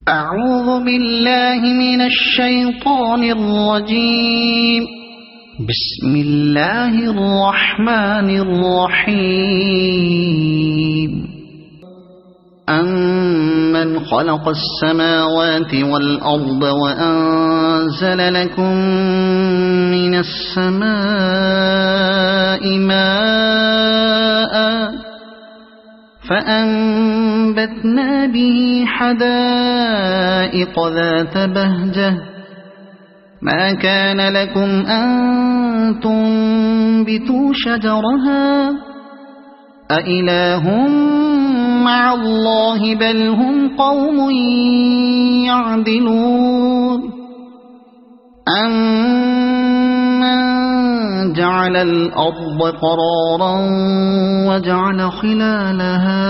أعوذ بالله من الشيطان الرجيم. بسم الله الرحمن الرحيم. أمن خلق السماوات والأرض وأنزل لكم من السماء ماء فأنبتنا به حدائق ذات بهجة ما كان لكم أن تنبتوا شجرها أإله مع الله بل هم قوم يعدلون. أمن جعل الأرض قرارا وجعل خلالها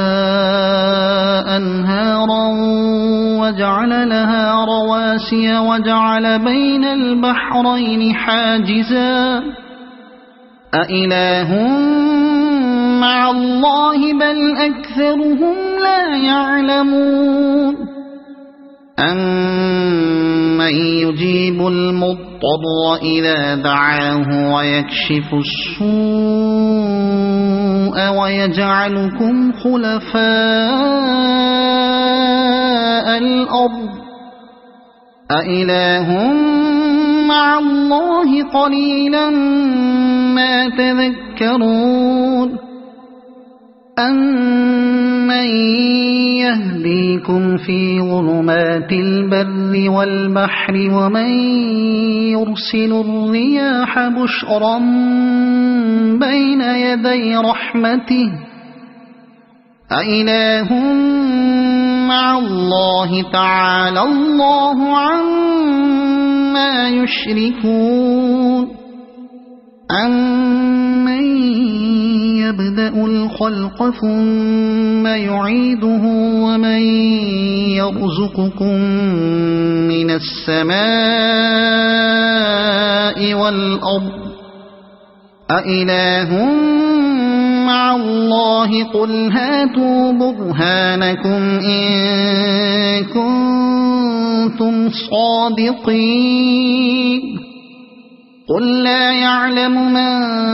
أنهارا وجعل لها رواسي وجعل بين البحرين حاجزا أإله مع الله بل أكثرهم لا يعلمون. أمن يجيب المضطر إذا دعاه ويكشف السوء ويجعلكم خلفاء الأرض أإله مع الله قليلا ما تذكرون. أمن يهديكم في ظلمات البر والبحر ومن يرسل الرياح بشرا بين يدي رحمته أإله مع الله تعالى الله عما يشركون. أمن يبدأ الخلق ثم يعيده ومن يرزقكم من السماء والأرض أإله مع الله قل هاتوا برهانكم إن كنتم صادقين. قل لا يعلم من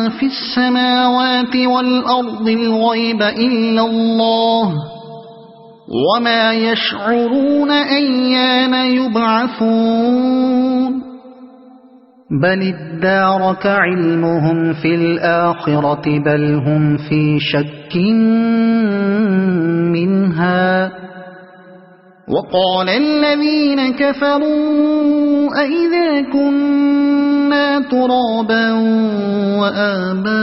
في السماوات والأرض الغيب إلا الله وما يشعرون أيان يبعثون. بل ادارك علمهم في الآخرة بل هم في شك منها. وقال الذين كفروا أئذا كنا ترابا وآباؤنا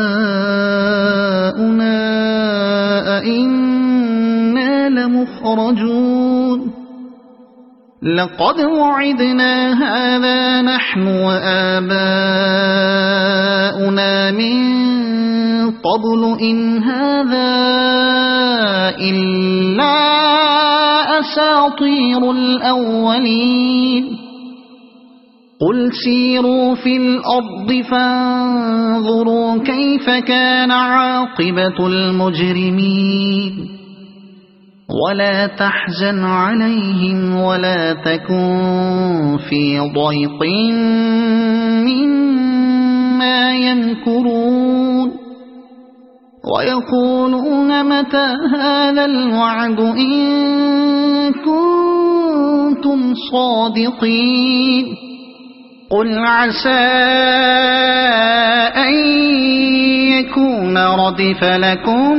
أئنا لمخرجون. لقد وعدنا هذا نحن وآباؤنا من قبل إن هذا إلا أساطير الأولين. قل سيروا في الأرض فانظروا كيف كان عاقبة المجرمين. ولا تحزن عليهم ولا تكن في ضيق مما يمكرون. ويقولون متى هذا الوعد إن كنتم صادقين. قل عسى أن يكون ردف لكم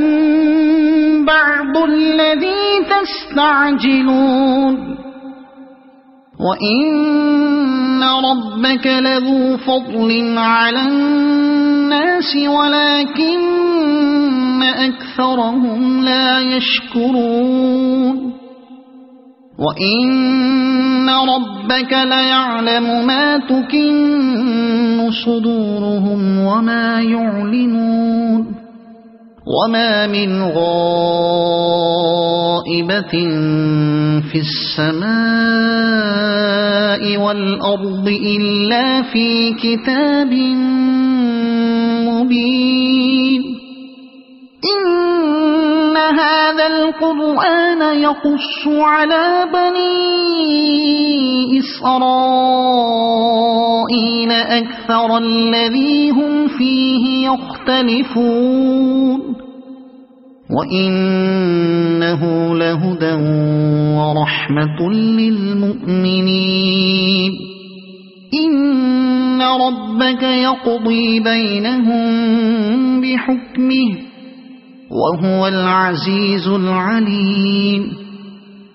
بعض الذي تستعجلون. وإن ربك لذو فضل على الناس ولكن أكثرهم لا يشكرون. وإن ربك ليعلم ما تكن صدورهم وما يعلنون. وما من غائبة في السماء والأرض إلا في كتاب مبين. إن هذا القرآن يقص على بني إسرائيل أكثر الذي هم فيه يختلفون وإنه لهدى ورحمة للمؤمنين إن ربك يقضي بينهم بحكمه وهو العزيز العليم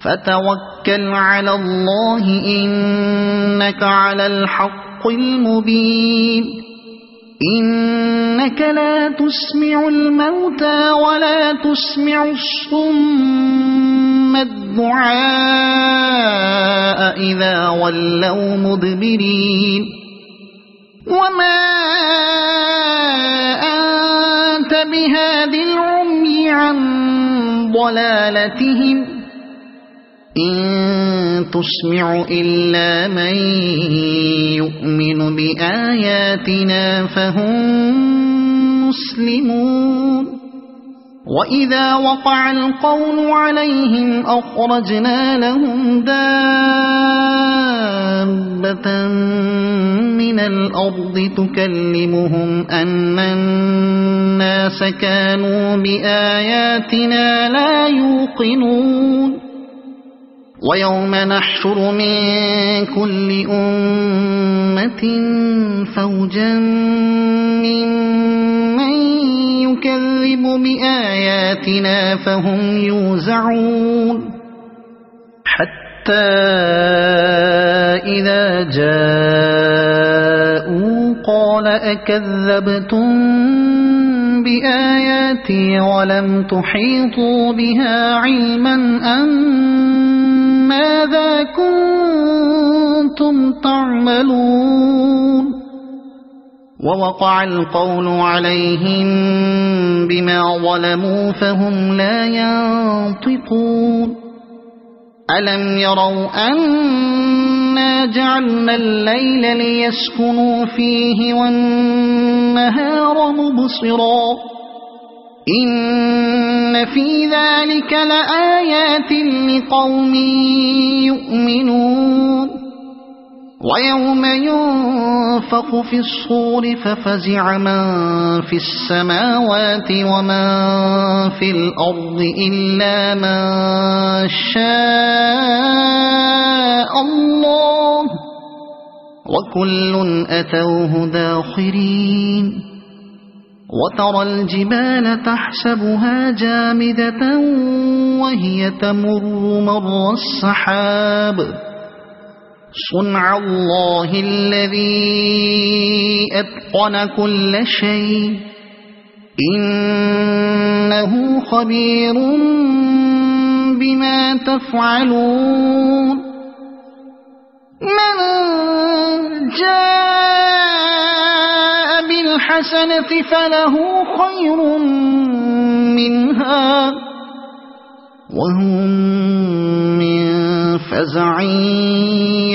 فتوكل على الله إنك على الحق المبين إنك لا تسمع الموتى ولا تسمع الصم الدعاء إذا ولوا مدبرين وما أنت بهاد العمي عن ضلالتهم إن تسمع إلا من يؤمن بآياتنا فهم مسلمون وإذا وقع القول عليهم أخرجنا لهم دابة من الأرض تكلمهم أن الناس كانوا بآياتنا لا يوقنون ويوم نحشر من كل أمة فوجا ممن يكذب بآياتنا فهم يوزعون حتى إذا جاءوا قال أكذبتم بآياتي ولم تحيطوا بها علما أم ماذا كنتم تعملون ووقع القول عليهم بما ظلموا فهم لا ينطقون ألم يروا أنا جعلنا الليل ليسكنوا فيه والنهار مبصرا إن في ذلك لآيات لقوم يؤمنون ويوم ينفخ في الصور ففزع من في السماوات ومن في الأرض إلا من شاء الله وكل أتوه داخرين وترى الجبال تحسبها جامدة وهي تمر مر السحاب صنع الله الذي أتقن كل شيء إنه خبير بما تفعلون من جاء بالحسنة فله خير منها وهم من فزع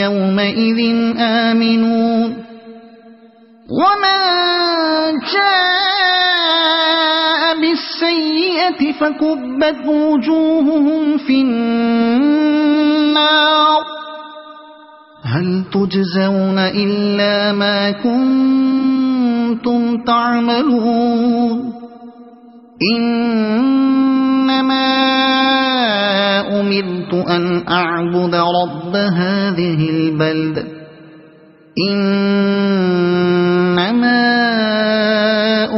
يومئذ آمنون ومن جاء بالسيئة فكبت وجوههم في النار هل تجزون إلا ما كنتم تعملون إنما أمرت أن أعبد رب هذه البلدة إنما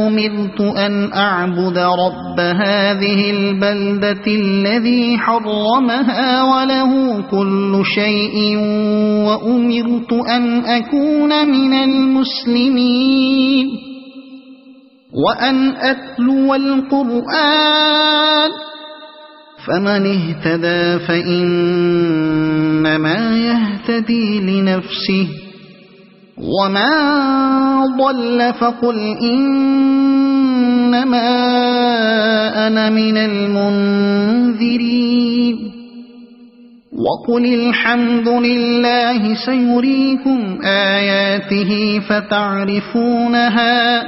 أمرت أن أعبد رب هذه البلدة الذي حرمها وله كل شيء وأمرت أن أكون من المسلمين وأن أتلو القرآن فمن اهتدى فإنما يهتدي لنفسه ومن ضل فقل إنما أنا من المنذرين وقل الحمد لله سيريكم آياته فتعرفونها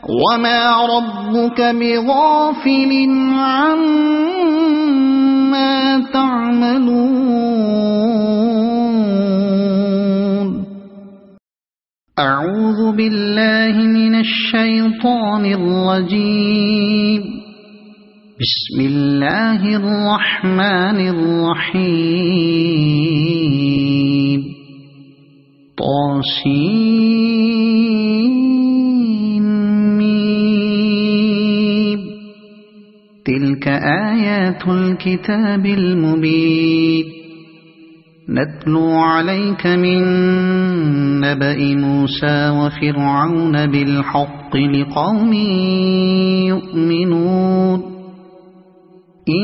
وما ربك بغافل عما تعملون بالله من الشيطان الرجيم. بسم الله الرحمن الرحيم. طاسين ميم. تلك آيات الكتاب المبين. نتلو عليك من نبأ موسى وفرعون بالحق لقوم يؤمنون.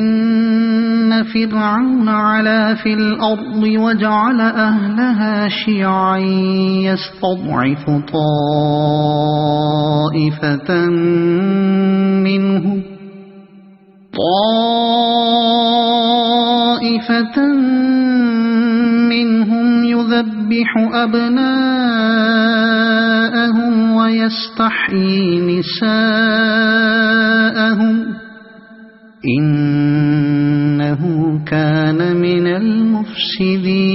إن فرعون علا في الأرض وجعل أهلها شيعا يستضعف طائفة منهم يذبح أبناءهم ويستحيي نساءهم إنه كان من المفسدين.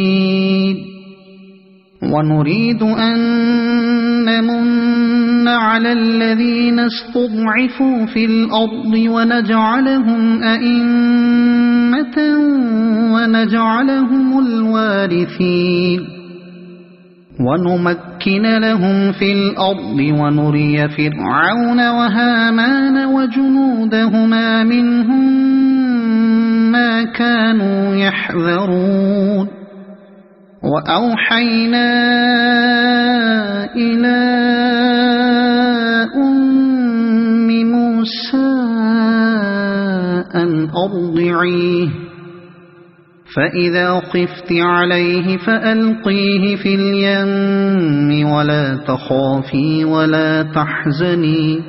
ونريد أن نمن على الذين استضعفوا في الأرض ونجعلهم أئمة ونجعلهم الوارثين. ونمكن لهم في الأرض ونري فرعون وهامان وجنودهما منهم ما كانوا يحذرون. وأوحينا إلى أم موسى أن أرضعيه فإذا خفت عليه فألقيه في اليم ولا تخافي ولا تحزني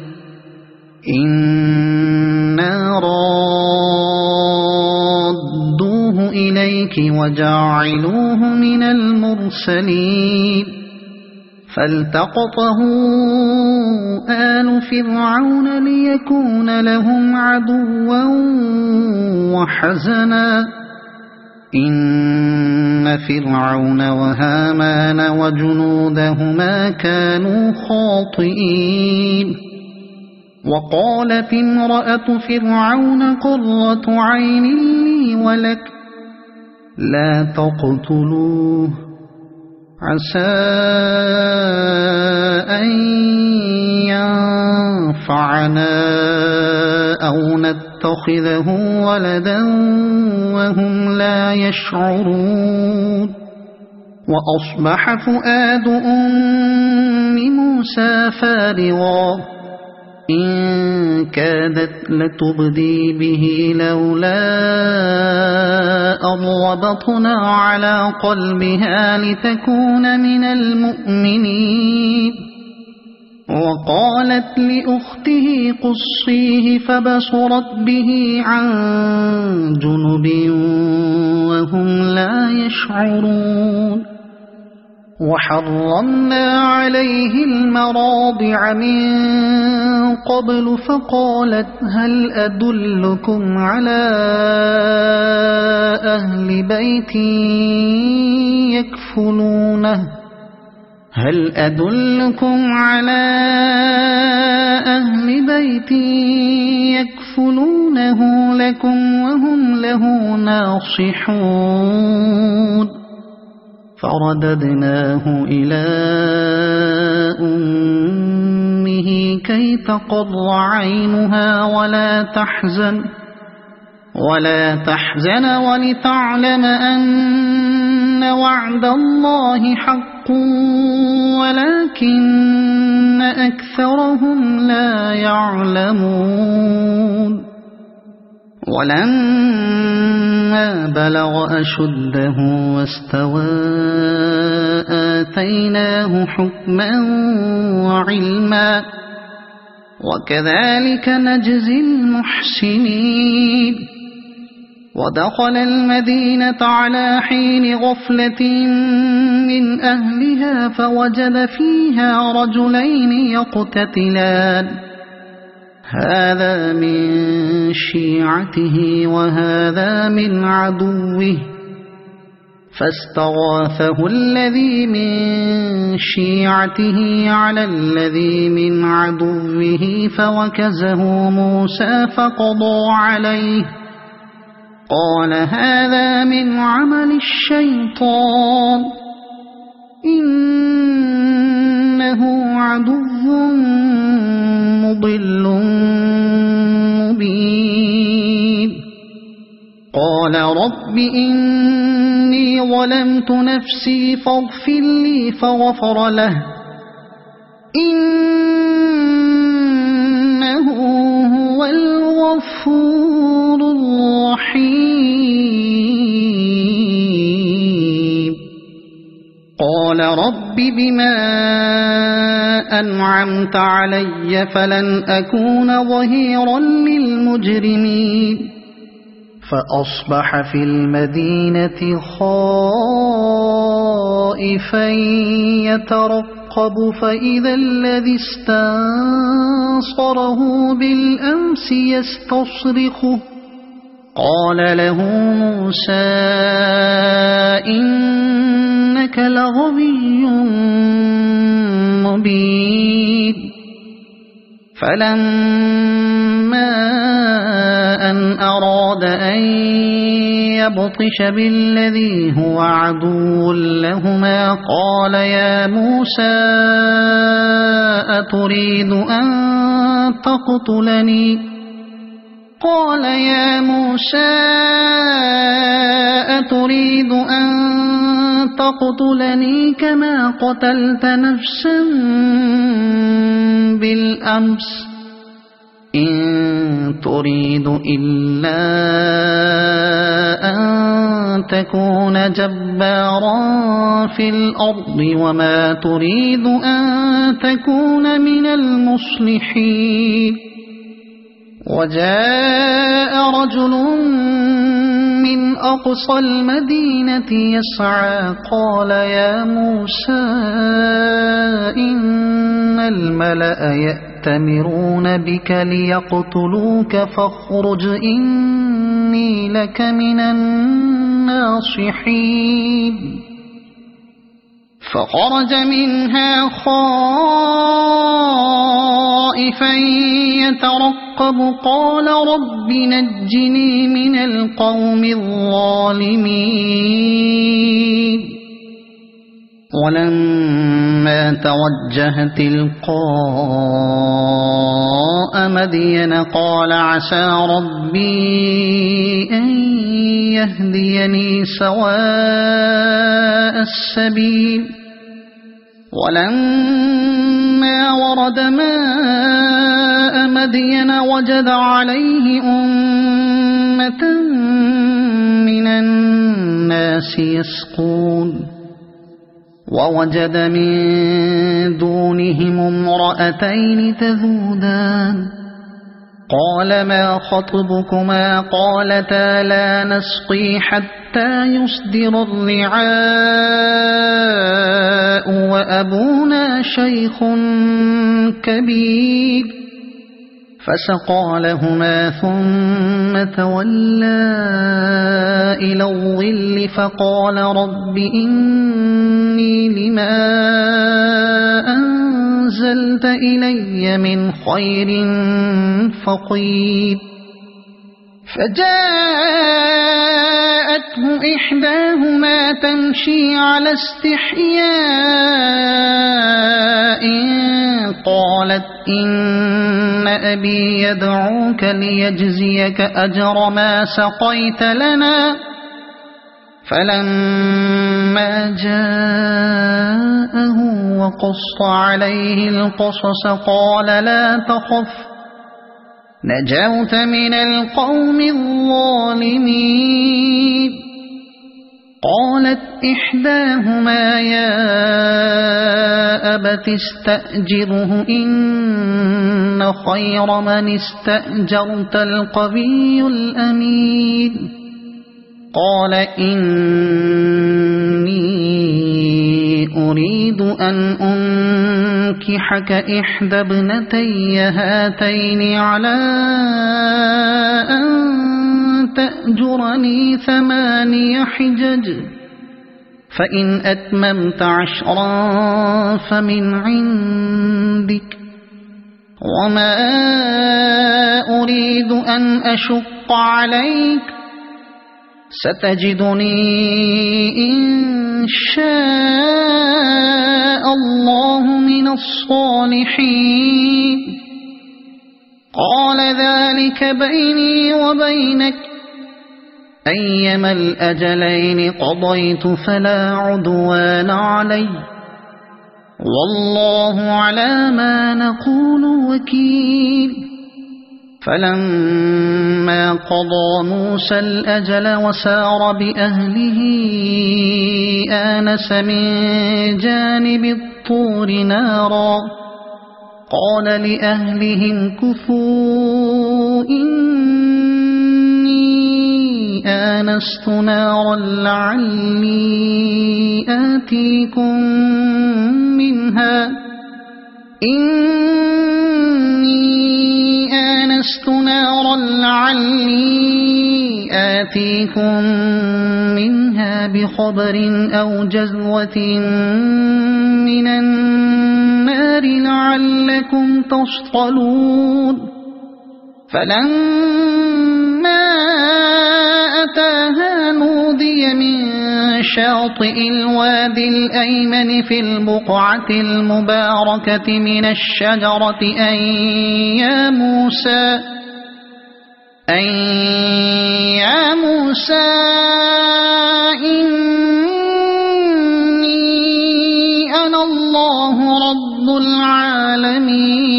إنا رادوه إليك وجاعلوه من المرسلين. فالتقطه آل فرعون ليكون لهم عدوا وحزنا إن فرعون وهامان وجنودهما كانوا خاطئين. وقالت امرأة فرعون قرة عين لي ولك لا تقتلوه عسى أن ينفعنا أو نتخذه ولدا وهم لا يشعرون. وأصبح فؤاد أم موسى فارغا إن كادت لتبدي به لولا أن ربطنا على قلبها لتكون من المؤمنين. وقالت لأخته قصيه فبصرت به عن جنب وهم لا يشعرون. وحرمنا عليه المراضع من قبل فقالت هل أدلكم على أهل بيت يكفلونه لكم وهم له ناصحون. فرددناه إلى أمه كي تقر عينها ولا تحزن ولتعلم أن وعد الله حق ولكن أكثرهم لا يعلمون. ولما بلغ أشده واستوى آتيناه حكما وعلما وكذلك نجزي المحسنين. ودخل المدينة على حين غفلة من أهلها فوجد فيها رجلين يقتتلان هذا من شيعته وهذا من عدوه فاستغاثه الذي من شيعته على الذي من عدوه فوكزه موسى فقضى عليه قال هذا من عمل الشيطان إنه عدو مضل مبين قال رب إني ظلمت نفسي فاغفر لي فغفر له إنه هو الغفور الرحيم قال رب بما أنعمت علي فلن أكون ظهيرا للمجرمين فأصبح في المدينة خائفا يترقب فإذا الذي استنصره بالأمس يستصرخه قال له موسى إنك لغوي مبين فلما أن أراد أن يبطش بالذي هو عدو لهما قال يا موسى أتريد أن تقتلني قال يا موسى أتريد أن تقتلني كما قتلت نفسا بالأمس إن تريد إلا أن تكون جبارا في الأرض وما تريد أن تكون من المصلحين وجاء رجل من أقصى المدينة يسعى قال يا موسى إن الملأ يأتمرون بك ليقتلوك فاخرج إني لك من الناصحين فخرج منها خائفا يترقب قال رب نجني من القوم الظالمين ولما توجه تلقاء مدين قال عسى ربي أن يهديني سواء السبيل ولما ورد ماء مدين وجد عليه أمة من الناس يسقون ووجد من دونهم امرأتين تذودان قال ما خطبكما قالتا لا نسقي حتى يصدر الرعاء وأبونا شيخ كبير فسقى لهما ثم تولى إلى الظل فقال رب إني لما أنزلت إلي من خير فقير فجاءته إحداهما تمشي على استحياء قالت إن أبي يدعوك ليجزيك أجر ما سقيت لنا فلما جاءه وقص عليه القصص قال لا تخف نجوت من القوم الظالمين قالت إحداهما يا أبت استأجره إن خير من استأجرت القوي الأمين قال إني أريد أن أنكحك إحدى ابنتي هاتين على أن تأجرني 8 حجج فإن أتممت 10 فمن عندك وما أريد أن أشق عليك ستجدني إن شاء الله من الصالحين قال ذلك بيني وبينك أيما الأجلين قضيت فلا عدوان علي والله على ما نقول وكيل فلما قضى موسى الأجل وسار بأهله آنس من جانب الطور نارا قال لأهلهم كثوا إني آنست نارا لعلي آتيكم منها بخبر أو جذوة من النار لعلكم تصطلون فلما أتاها نودي من شاطئ الوادي الأيمن في البقعة المباركة من الشجرة أن يا موسى إني أنا الله رب العالمين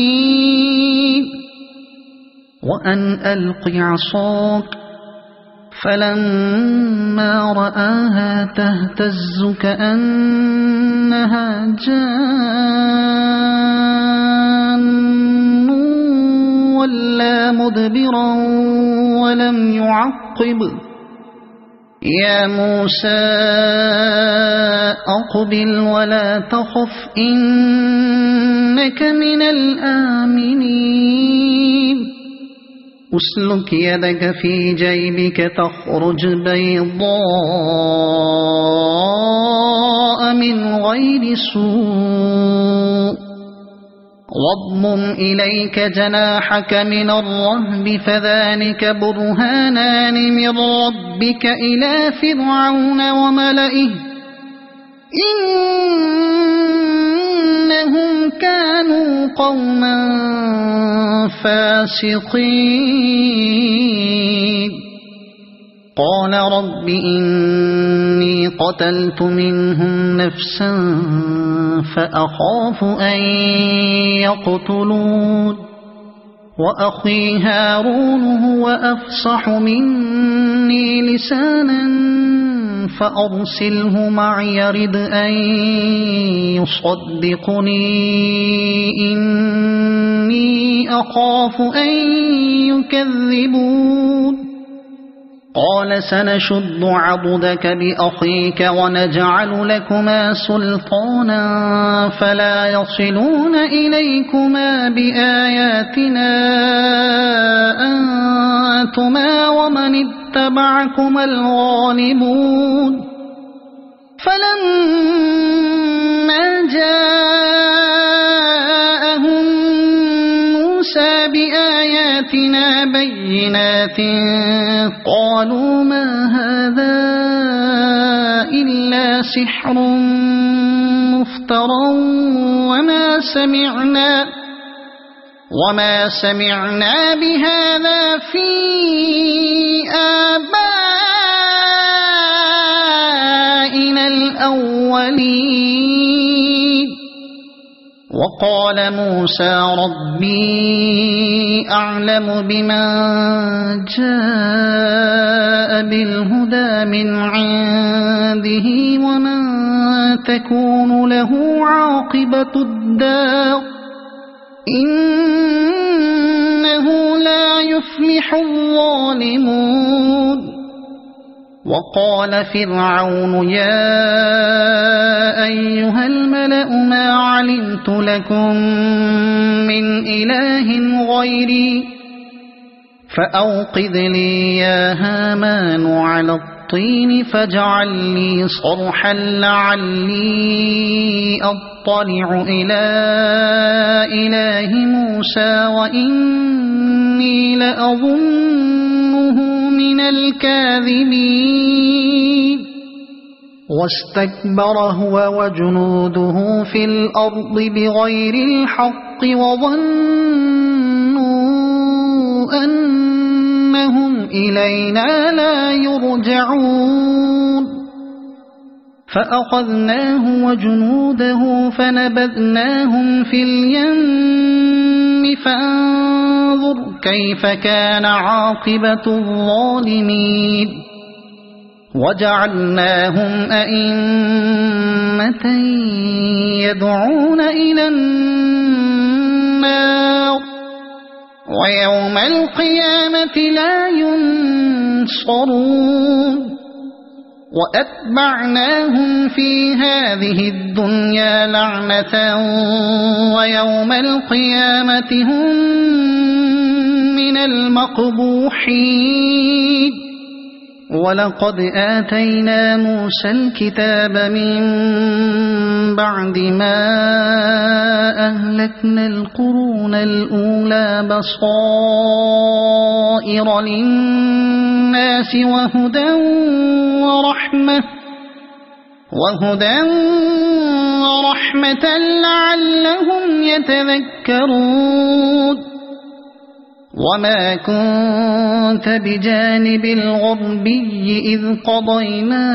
وأن ألق عصاك فلما رآها تهتز كأنها جان ولا مدبرا ولم يعقب يا موسى أقبل ولا تخف إنك من الآمنين أسلك يدك في جيبك تخرج بيضاء من غير سوء واضمم إليك جناحك من الرهب فذلك برهانان من ربك إلى فرعون وملئه إنهم كانوا قوما فاسقين قال رب إني قتلت منهم نفسا فأخاف أن يقتلون وأخي هارون هو أفصح مني لسانا فأرسله معي يرد أن يصدقني إني أخاف أن يكذبون قال سنشد عضدك بأخيك ونجعل لكما سلطانا فلا يصلون إليكما بآياتنا أنتما ومن اتبعكما الغالبون فلما جاءهم موسى بآياتنا بينات قالوا ما هذا إلا سحر مفترى وما سمعنا بهذا في آبائنا الأولين وقال موسى ربي أعلم بمن جاء بالهدى من عنده ومن تكون له عاقبة الدار إنه لا يفلح الظالمون وقال فرعون يا أيها الملأ ما علمت لكم من إله غيري فأوقذ لي يا هامان على الطين الطين فاجعل لي صرحا لعلي أطلع إلى إله موسى وإني لأظنه من الكاذبين واستكبر هو وجنوده في الأرض بغير الحق وظنوا أنهم إلينا لا يرجعون فأخذناه وجنوده فنبذناهم في اليم فانظر كيف كان عاقبة الظالمين وجعلناهم أئمة يدعون إلى النار ويوم القيامة لا ينصرون وأتبعناهم في هذه الدنيا لعنة ويوم القيامة هم من المقبوحين ولقد آتينا موسى الكتاب من بعد ما أهلكنا القرون الأولى بصائر للناس وهدى ورحمة لعلهم يتذكرون وما كنت بجانب الغربي إذ قضينا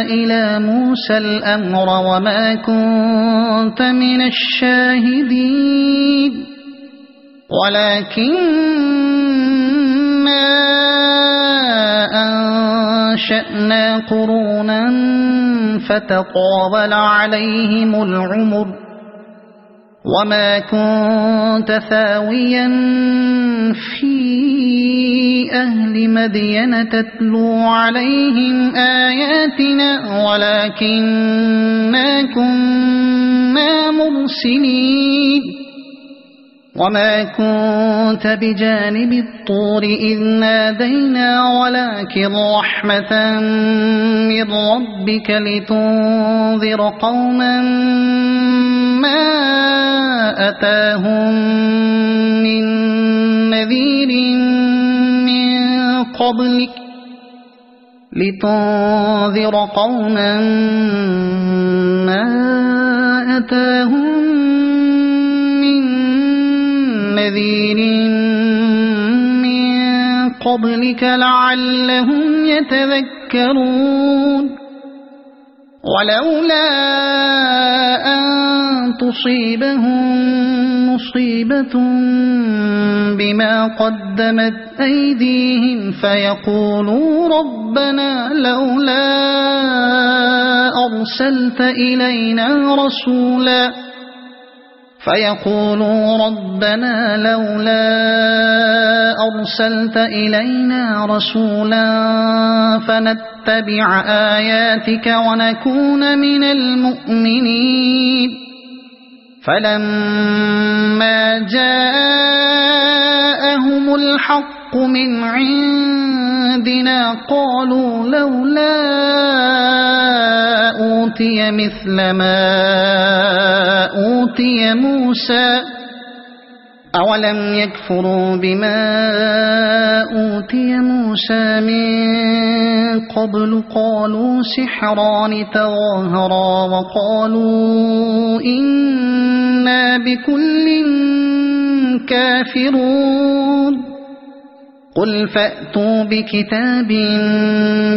إلى موسى الأمر وما كنت من الشاهدين ولكننا أنشأنا قرونا فتطاول عليهم العمر وما كنت ثاويا في أهل مدين تتلو عليهم آياتنا ولكننا كنا مرسلين وما كنت بجانب الطور إذ نادينا ولكن رحمة من ربك لتنذر قوما ما أتاهم من نذير من قبلك لعلهم يتذكرون ولولا أن تصيبهم مصيبة بما قدمت أيديهم فيقولوا ربنا لولا أرسلت إلينا رسولا فنتبع آياتك ونكون من المؤمنين فلما جاءهم الحق من عندنا قالوا لولا أوتي مثل ما أوتي موسى أولم يكفروا بما أوتي موسى من قبل قالوا سحران تظاهرا وقالوا إنا بكل كافرون قل فأتوا بكتاب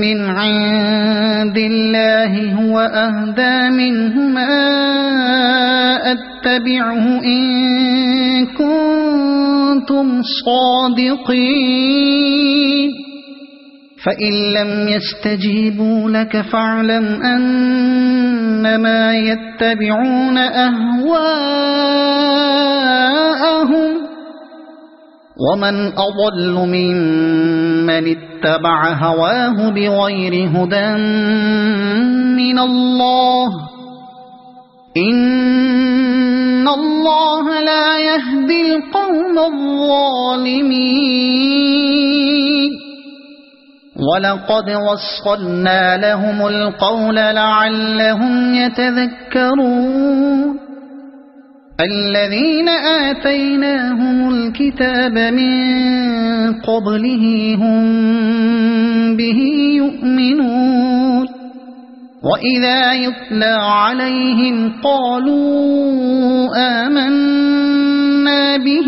من عند الله هو أهدى منهما أتبعه إن كنتم صادقين فإن لم يستجيبوا لك فاعلم أنما يتبعون أهواءهم ومن أضل ممن اتبع هواه بغير هدى من الله إن الله لا يهدي القوم الظالمين ولقد وصلنا لهم القول لعلهم يتذكرون الذين آتيناهم الكتاب من قبله هم به يؤمنون وإذا يتلى عليهم قالوا آمنا به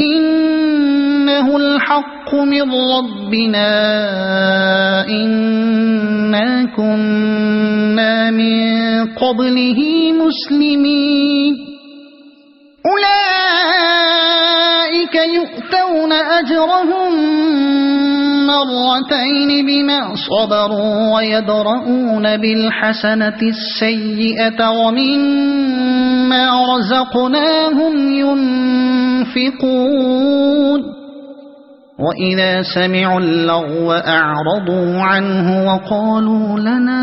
إنه الحق من ربنا إنا كنا من قبله مسلمين أولئك يؤتون أجرهم مرتين بما صبروا ويدرؤون بالحسنة السيئة ومما رزقناهم ينفقون وإذا سمعوا اللغو أعرضوا عنه وقالوا لنا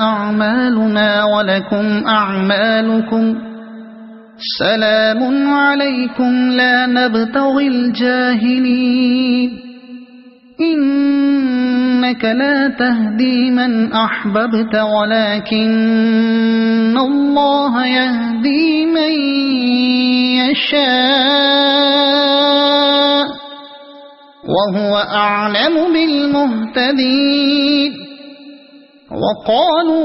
أعمالنا ولكم أعمالكم سلام عليكم لا نبتغي الجاهلين إنك لا تهدي من أحببت ولكن الله يهدي من يشاء وهو أعلم بالمهتدين وقالوا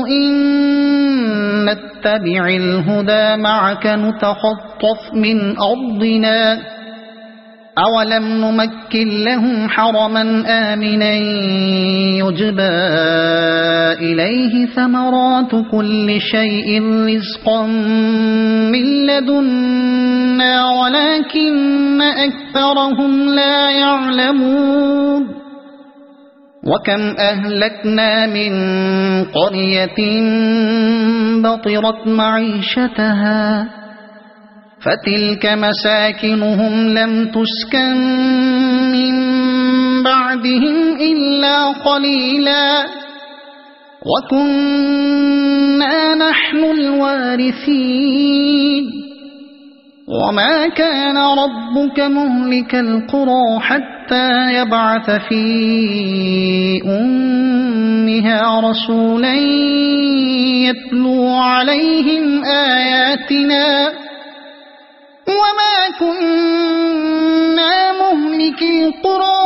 إن نتبع الهدى معك نتخطف من أرضنا أولم نمكن لهم حرما آمنا يجبى إليه ثمرات كل شيء رزقا من لدنا ولكن أكثرهم لا يعلمون وكم أهلكنا من قرية بطرت معيشتها فتلك مساكنهم لم تسكن من بعدهم إلا قليلا وكنا نحن الوارثين وما كان ربك مهلك القرى حتى يبعث في أمها رسولا يتلو عليهم آياتنا وما كنا مهلك القرى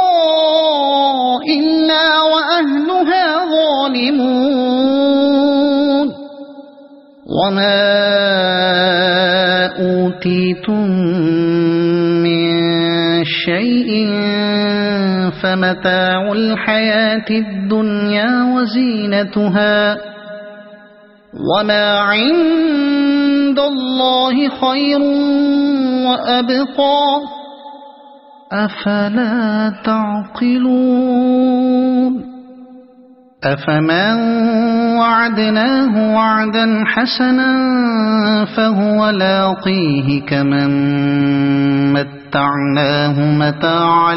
إلا وأهلها ظالمون وما أوتيتم من شيء فمتاع الحياة الدنيا وزينتها وما عند الله خير وأبقى أفلا تعقلون أفمن وعدناه وعدا حسنا فهو لاقيه كمن متعناه متاع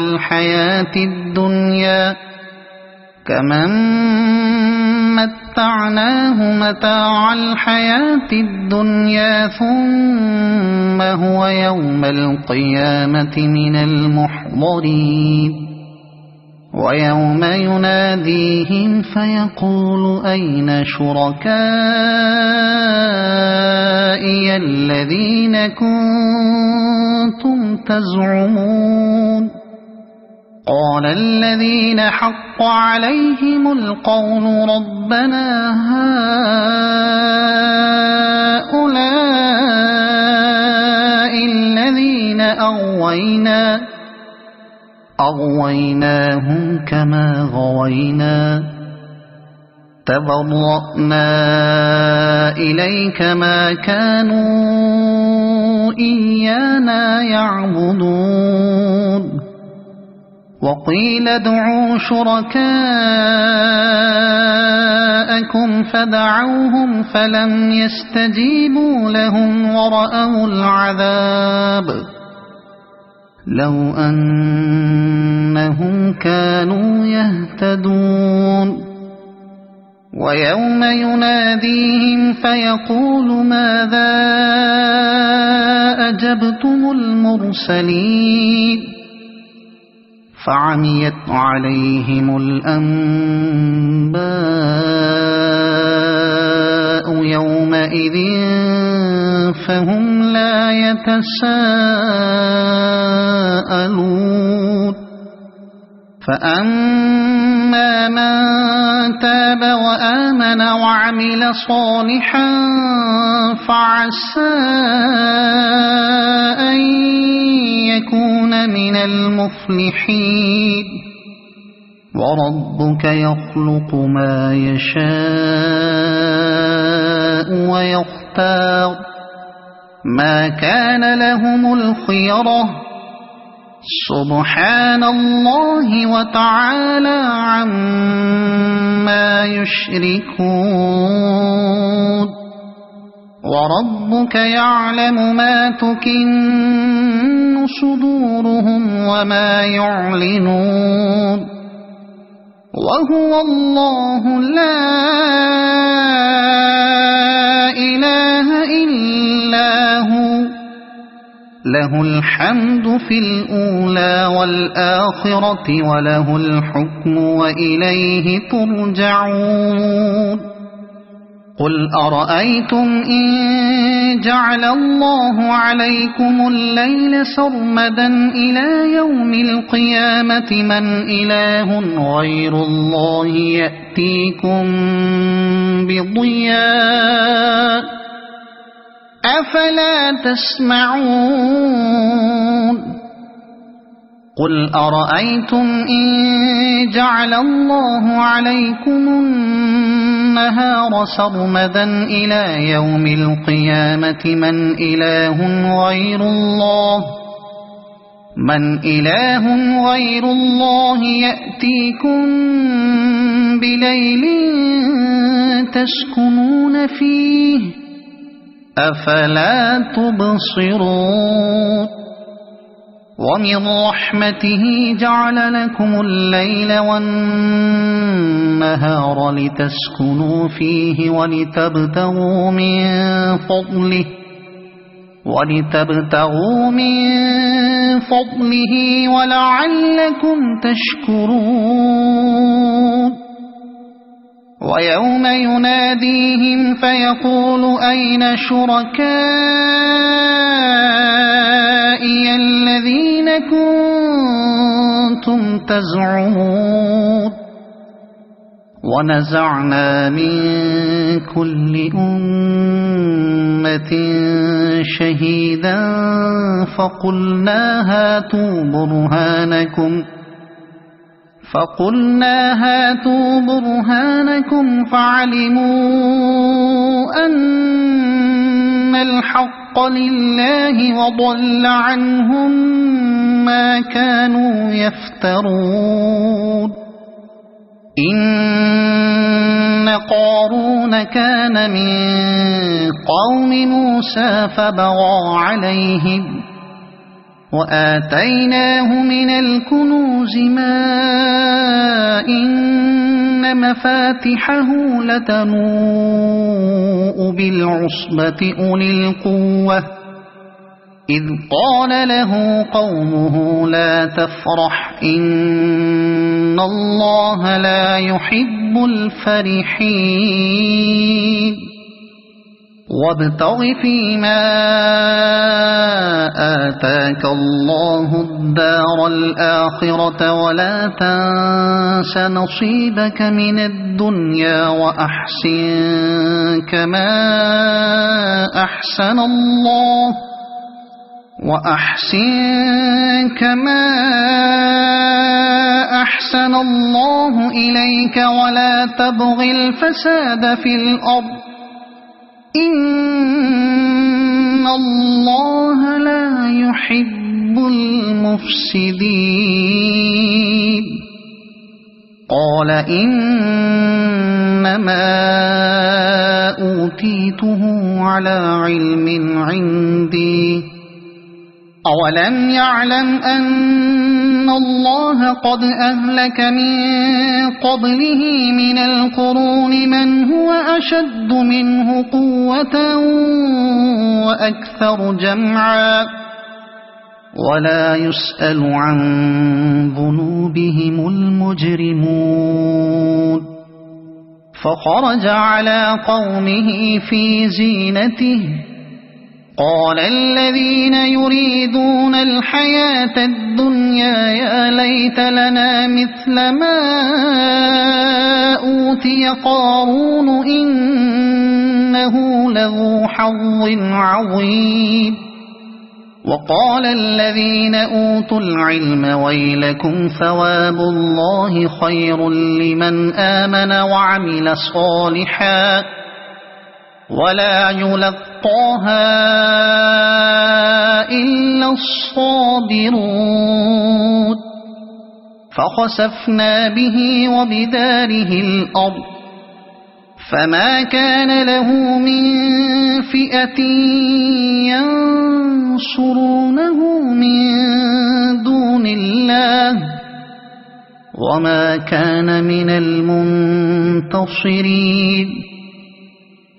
الحياة الدنيا ثم هو يوم القيامة من المحضرين ويوم يناديهم فيقول أين شركائي الذين كنتم تزعمون قال الذين حق عليهم القول ربنا هؤلاء الذين أغويناهم كما غوينا تبرأنا إليك ما كانوا إيانا يعبدون وقيل ادعوا شركاءكم فدعوهم فلم يستجيبوا لهم ورأوا العذاب لو أنهم كانوا يهتدون ويوم يناديهم فيقول ماذا أجبتم المرسلين فعميت عليهم الأنباء يومئذ فهم لا يتساءلون فأما من تاب وآمن وعمل صالحا فعسى أن يكون من المفلحين وربك يخلق ما يشاء ويختار ما كان لهم الخيرة سبحان الله وتعالى عما يشركون وربك يعلم ما تكن صدورهم وما يعلنون وهو الله لا إله إلا هو له الحمد في الأولى والآخرة وله الحكم وإليه ترجعون قل أرأيتم إن جعل الله عليكم الليل سرمدا إلى يوم القيامة من إله غير الله يأتيكم بضياء أفلا تسمعون قل أرأيتم إن جعل الله عليكم النهار سرمدا إلى يوم القيامة من إله غير الله يأتيكم بليل تسكنون فيه أفلا تبصرون ومن رحمته جعل لكم الليل والنهار لتسكنوا فيه ولتبتغوا من فضله ولعلكم تشكرون ويوم يناديهم فيقول أين شركائي الذين كنتم تزعمون ونزعنا من كل أمة شهيدا فقلنا هاتوا برهانكم فعلموا أن الحق لله وضل عنهم ما كانوا يفترون إن قارون كان من قوم موسى فبغى عليهم وآتيناه من الكنوز ما إن مفاتحه لتنوء بالعصبة أولي القوة إذ قال له قومه لا تفرح إن الله لا يحب الفرحين وابتغ فيما آتاك الله الدار الآخرة ولا تنس نصيبك من الدنيا وأحسن كما أحسن الله إليك ولا تبغ الفساد في الأرض إن الله لا يحب المفسدين قال إنما أوتيته على علم عندي أولم يعلم أن الله قد أهلك من قبله من القرون من هو أشد منه قوة وأكثر جمعا ولا يسأل عن ذنوبهم المجرمون فخرج على قومه في زينته قال الذين يريدون الحياة الدنيا يا ليت لنا مثل ما أوتي قارون إنه لذو حظ عظيم وقال الذين أوتوا العلم ويلكم ثواب الله خير لمن آمن وعمل صالحا ولا يلقاها إلا الصابرون فخسفنا به وبداره الأرض فما كان له من فئة ينصرونه من دون الله وما كان من المنتصرين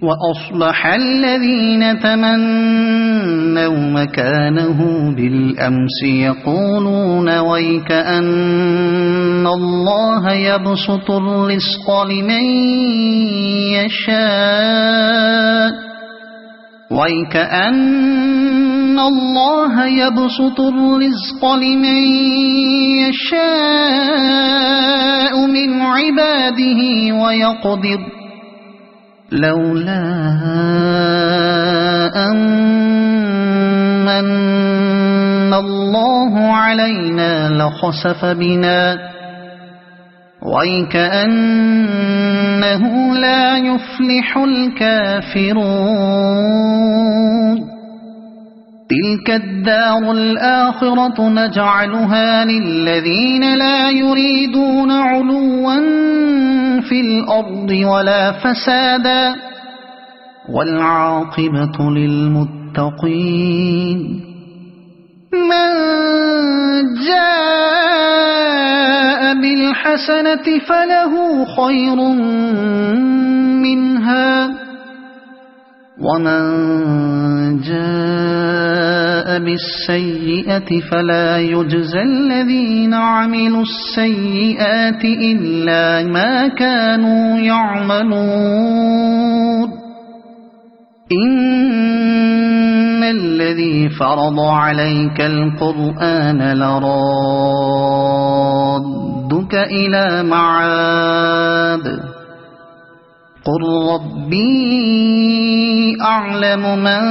وأصبح الذين تمنوا مكانه بالأمس يقولون ويكأن الله يبسط الرزق لمن يشاء ويكأن الله يبسط الرزق لمن يشاء من عباده ويقدر لولا أن الله علينا لخسف بنا ويكأنه لا يفلح الكافرون تلك الدار الآخرة نجعلها للذين لا يريدون علوا في الأرض ولا فسادا والعاقبة للمتقين من جاء بالحسنة فله خير منها ومن جاء بالسيئة فلا يجزى الذين عملوا السيئات إلا ما كانوا يعملون إن الذي فرض عليك القرآن لرادك إلى معاد قل ربي أعلم من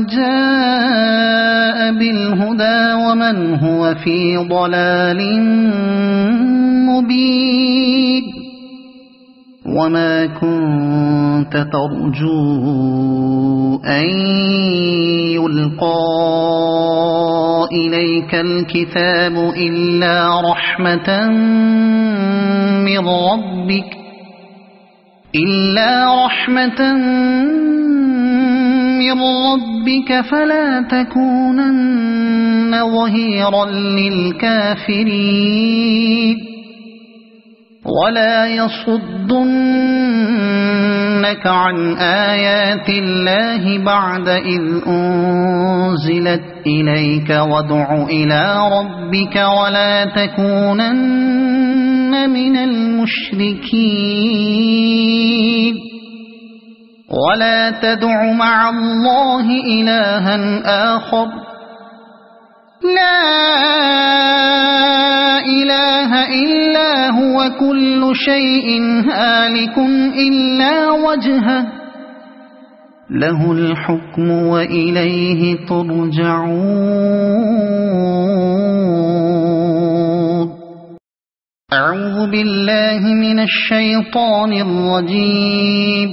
جاء بالهدى ومن هو في ضلال مبين وما كنت ترجو أن يلقى إليك الكتاب إلا رحمة من ربك فلا تكونن ظهيرا للكافرين ولا يصدنك عن آيات الله بعد إذ أنزلت إليك وادع إلى ربك ولا تكونن من المشركين ولا تدع مع الله إلها آخر لا إله إلا هو كل شيء هالك إلا وجهه له الحكم وإليه ترجعون أعوذ بالله من الشيطان الرجيم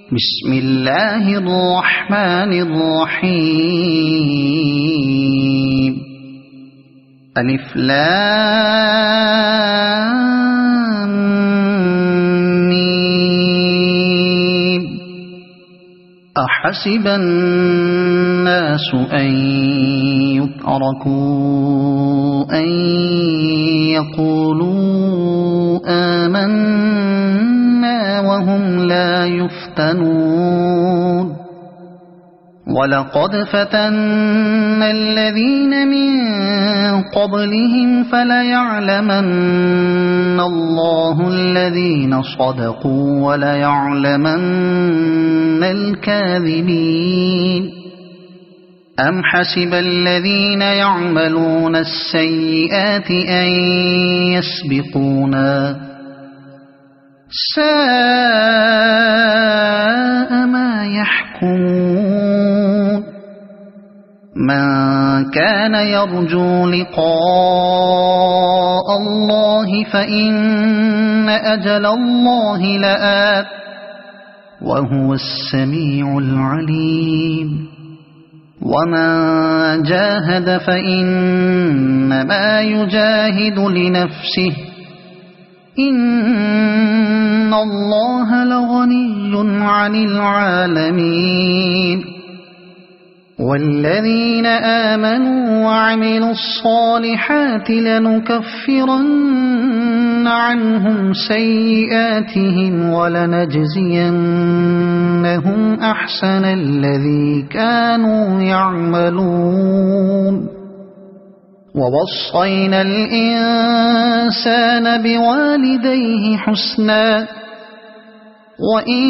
بسم الله الرحمن الرحيم ألف لام ميم أحسب الناس أن يتركوا أن يقولوا آمنا وهم لا يفتنون ولقد فتنا الذين من قبلهم فليعلمن الله الذين صدقوا وليعلمن الكاذبين أم حسب الذين يعملون السيئات أن يسبقونا ساء ما يحكمون من كان يرجو لقاء الله فإن أجل الله لآت وهو السميع العليم ومن جاهد فإنما يجاهد لنفسه إن الله لغني عن العالمين والذين آمنوا وعملوا الصالحات لنكفرن عنهم سيئاتهم ولنجزينهم أحسن الذي كانوا يعملون ووصينا الإنسان بوالديه حسنا وإن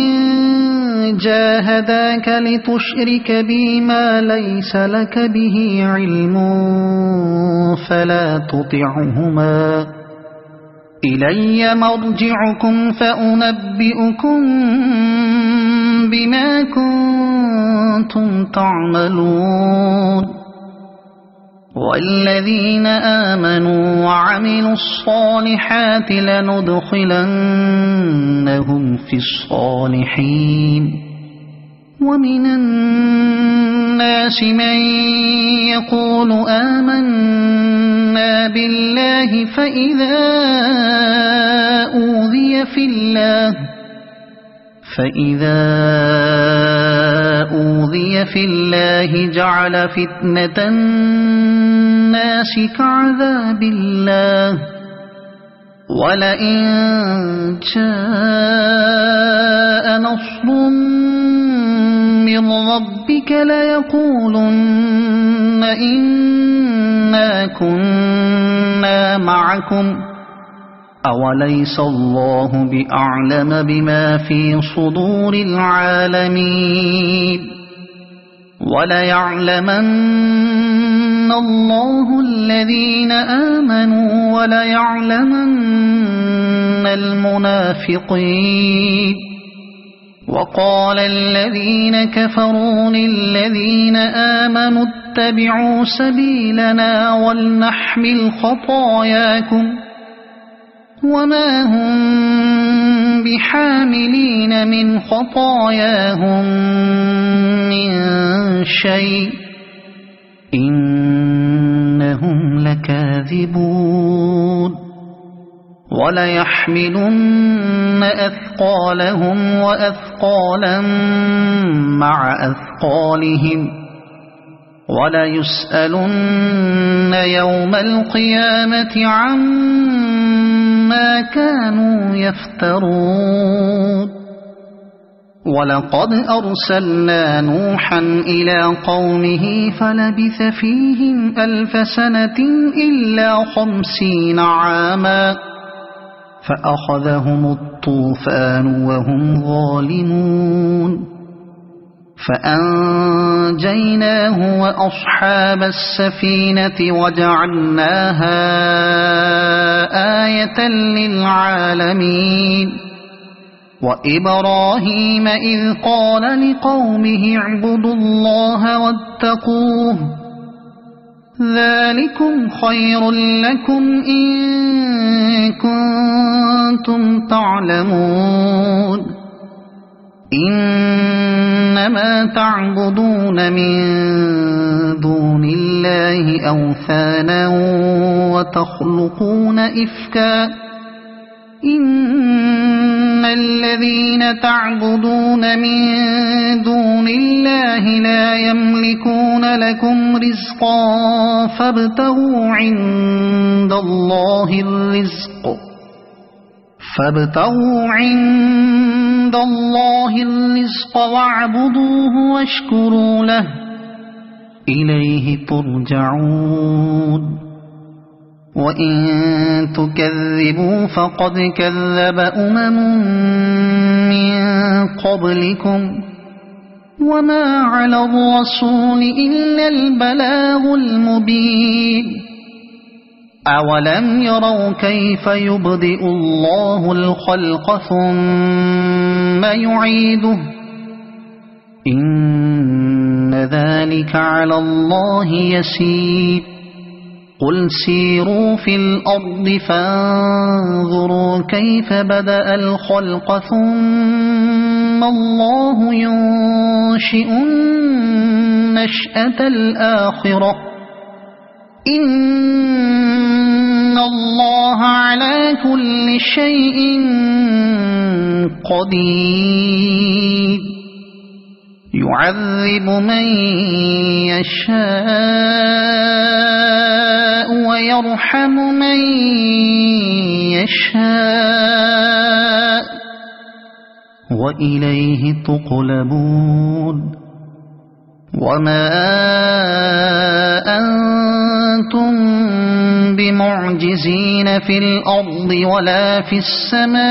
جاهداك لتشرك بي ما ليس لك به علم فلا تطعهما إلي مرجعكم فأنبئكم بما كنتم تعملون والذين آمنوا وعملوا الصالحات لندخلنهم في الصالحين ومن الناس من يقول آمنا بالله فإذا أوذي في الله جعل فتنة الناس كعذاب الله ولئن جاء نصر من ربك ليقولن إنا كنا معكم أوليس الله بأعلم بما في صدور العالمين وليعلمن الله الذين آمنوا وليعلمن المنافقين وقال الذين كفروا للذين آمنوا اتبعوا سبيلنا ولنحمل خطاياكم وما هم بحاملين من خطاياهم من شيء إنهم لكاذبون وليحملن أثقالهم وأثقالا مع أثقالهم وليسألن يوم القيامة عما كانوا يفترون ولقد أرسلنا نوحا إلى قومه فلبث فيهم 1000 سنة إلا 50 عاما فأخذهم الطوفان وهم ظالمون فأنجيناه وأصحاب السفينة وجعلناها آية للعالمين وإبراهيم إذ قال لقومه اعبدوا الله واتقوه ذلكم خير لكم إن كنتم تعلمون إنما تعبدون من دون الله أوثانا وتخلقون إفكا إن الذين تعبدون من دون الله لا يملكون لكم رزقا فابتغوا عند الله الرزق فابتغوا عند الله الرزق واعبدوه واشكروا له إليه ترجعون وإن تكذبوا فقد كذب من قبلكم وما على الرسول إلا البلاغ المبين أولم يروا كيف يبدئ الله الخلق ثم يعيده إن ذلك على الله يسير قل سيروا في الأرض فانظروا كيف بدأ الخلق ثم الله ينشئ النشأة الآخرة إن الله على كل شيء قدير يعذب من يشاء ويرحم من يشاء وإليه تقلبون وما أنتم بمعجزين في الأرض ولا في السماء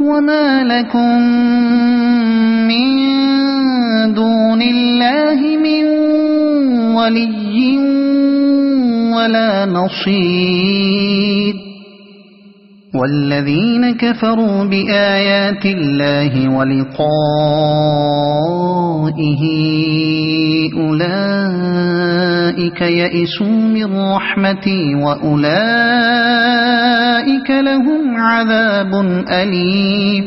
وما لكم من دون الله من ولي ولا نصير والذين كفروا بآيات الله ولقائه أولئك يئسوا من رحمتي وأولئك لهم عذاب أليم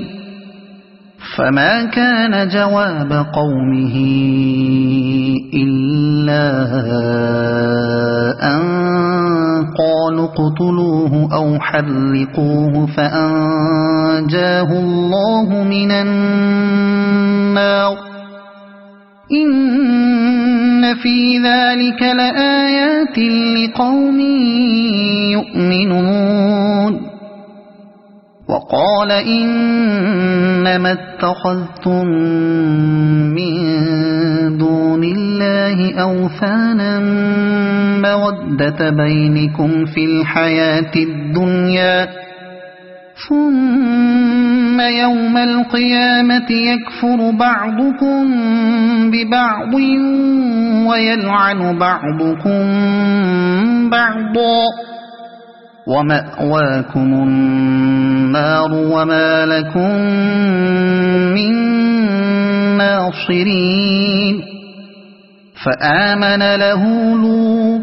فما كان جواب قومه إلا أن قالوا اقتلوه أو حرقوه فأنجاه الله من النار إن في ذلك لآيات لقوم يؤمنون وقال إنما اتخذتم من دون الله أوثانا مودة بينكم في الحياة الدنيا ثم يوم القيامة يكفر بعضكم ببعض ويلعن بعضكم بعضا ومأواكم النار وما لكم من ناصرين فآمن له لوط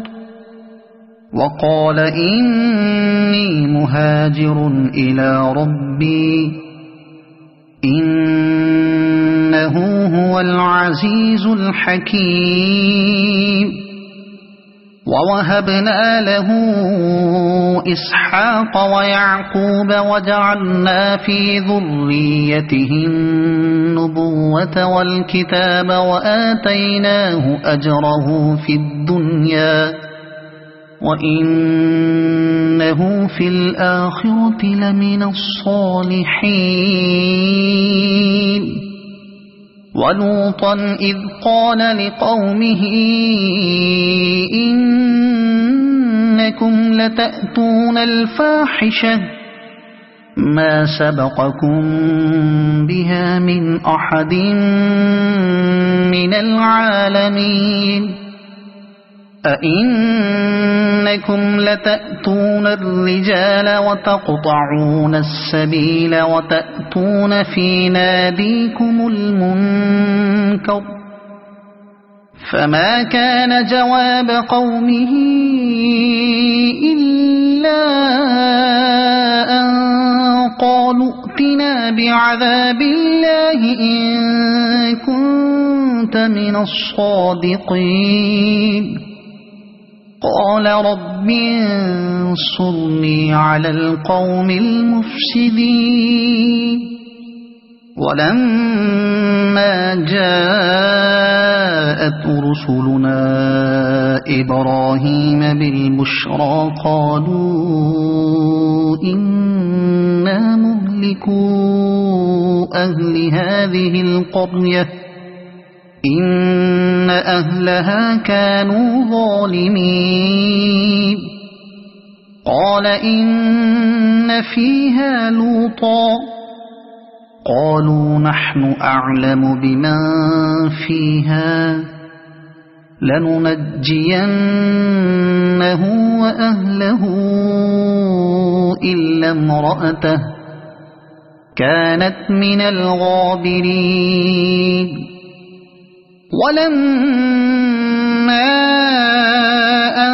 وقال إني مهاجر إلى ربي إنه هو العزيز الحكيم ووهبنا له إسحاق ويعقوب وجعلنا في ذريته النبوة والكتاب وآتيناه أجره في الدنيا وإنه في الآخرة لمن الصالحين ولوطا إذ قال لقومه إنكم لتأتون الفاحشة ما سبقكم بها من أحد من العالمين أئنكم لتأتون الرجال وتقطعون السبيل وتأتون في ناديكم المنكر فما كان جواب قومه إلا أن قالوا ائتنا بعذاب الله إن كنت من الصادقين قال رب انصرني على القوم المفسدين ولما جاءت رسلنا إبراهيم بالبشرى قالوا إنا مهلكو أهل هذه القرية إن أهلها كانوا ظالمين قال إن فيها لوطا قالوا نحن أعلم بمن فيها لننجينه وأهله إلا امرأته كانت من الغابرين ولما أن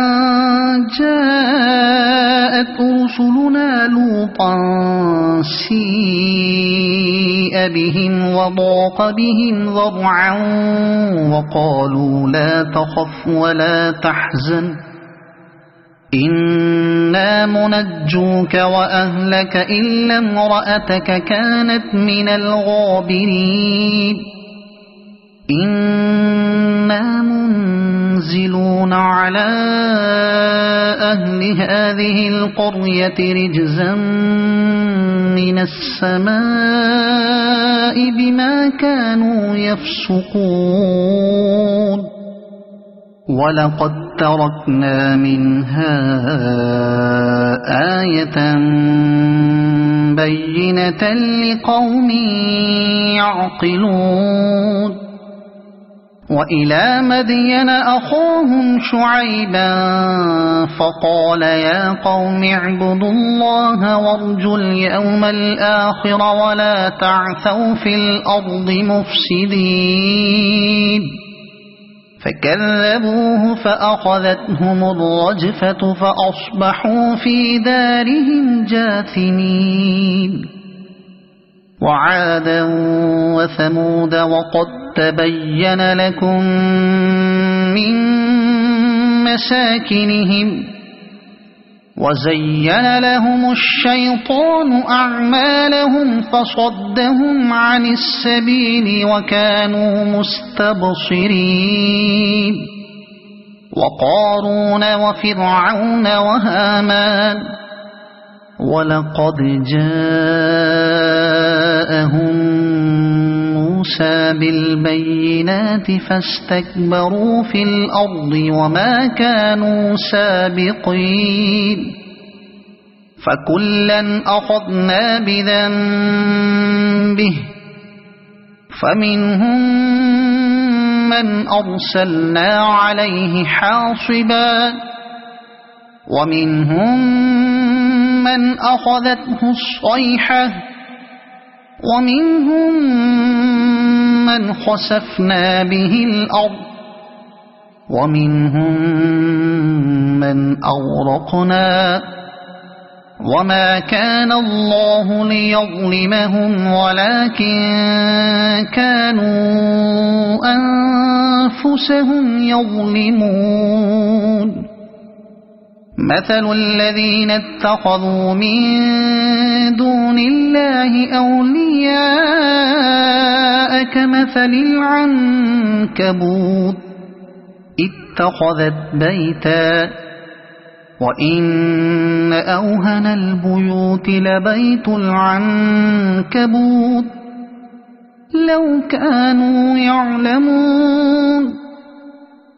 جاءت رسلنا لوطا سيء بهم وضاق بهم ذرعا وقالوا لا تخف ولا تحزن إنا منجوك وأهلك إلا امرأتك كانت من الغابرين إنا منزلون على أهل هذه القرية رجزا من السماء بما كانوا يفسقون ولقد تركنا منها آية بينة لقوم يعقلون وإلى مدين أخاهم شعيبا فقال يا قوم اعبدوا الله وارجوا اليوم الآخر ولا تعثوا في الأرض مفسدين فكذبوه فأخذتهم الرجفة فأصبحوا في دارهم جاثمين وعادا وثمود وقد تبين لكم من مساكنهم وزين لهم الشيطان أعمالهم فصدهم عن السبيل وكانوا مستبصرين وقارون وفرعون وهامان ولقد جاءهم موسى بالبينات فاستكبروا في الأرض وما كانوا سابقين فكلا أخذنا بذنبه فمنهم من أرسلنا عليه حاصبا ومنهم من أخذته الصيحة ومنهم من خسفنا به الأرض ومنهم من أغرقنا وما كان الله ليظلمهم ولكن كانوا أنفسهم يظلمون مثل الذين اتخذوا من دون الله أولياء كمثل العنكبوت اتخذت بيتا وإن أوهن البيوت لبيت العنكبوت لو كانوا يعلمون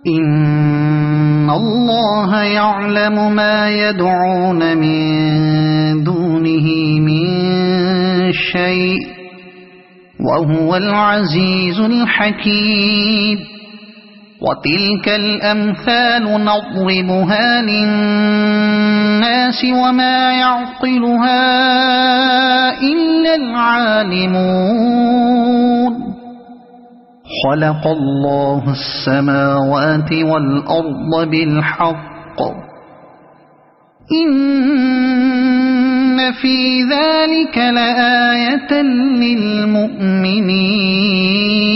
إن الله يعلم ما يدعون من دونه من شيء وهو العزيز الحكيم وتلك الأمثال نضربها للناس وما يعقلها إلا العالمون خلق الله السماوات والأرض بالحق إن في ذلك لآية للمؤمنين